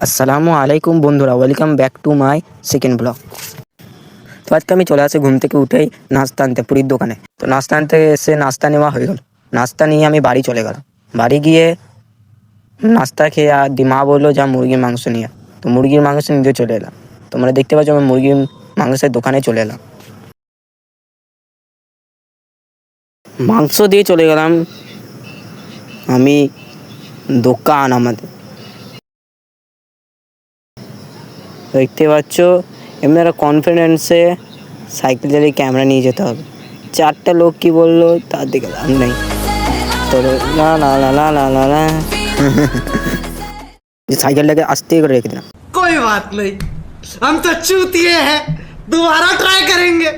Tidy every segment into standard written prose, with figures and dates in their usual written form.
আসসালামু আলাইকুম বন্ধুরা, welcome back to my second blog. তো আজকে আমি চলে আসি ঘুম থেকে উঠেই নাস্তা আনতে পুরীর দোকানে। তো নাস্তা আনতে এসে নাস্তা নেওয়া হয়ে গেল। নাস্তা নিয়ে আমি বাড়ি চলে গেলাম। বাড়ি গিয়ে নাস্তা খেয়ে আর মা বললো যা মুরগির মাংস নিয়ে। তো মুরগির মাংস নিতে চলে এলাম। তোমরা দেখতে পাচ্ছ আমি মুরগির মাংসের দোকানে চলে এলাম। মাংস দিয়ে চলে গেলাম আমি দোকান আমাদের। দেখতে পাচ্ছ এমনি একটা কনফিডেন্সে সাইকেল চালিয়ে ক্যামেরা নিয়ে যেতে হবে। চারটা লোক কি বললো তার দিকে লাভ নেই। তো লা লা লা লা লা লা লা সাইকেলটাকে আস্তে করে রেখে দিলাম। कोई बात नहीं, हम तो चूतिए हैं, दोबारा ट्राई करेंगे।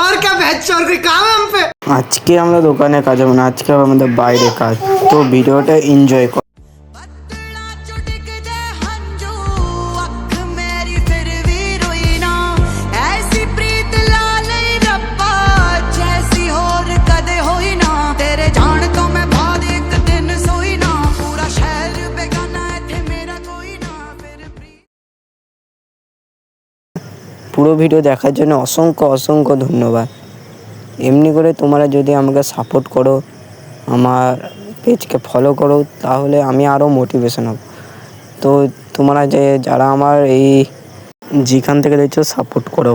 और क्या बहस और कोई काम है हम पे। আজকে আমরা দোকানে কাজ হবে না, আজকে আমাদের বাইরে কাজ। তো ভিডিওটা এনজয় কর। পুরো ভিডিও দেখার জন্য অসংখ্য অসংখ্য ধন্যবাদ। এমনি করে তোমরা যদি আমাকে সাপোর্ট করো, আমার পেজকে ফলো করো, তাহলে আমি আরও মোটিভেশন হব। তো তোমরা যারা আমার এই যেখান থেকে দেখছো সাপোর্ট করো।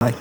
বাই।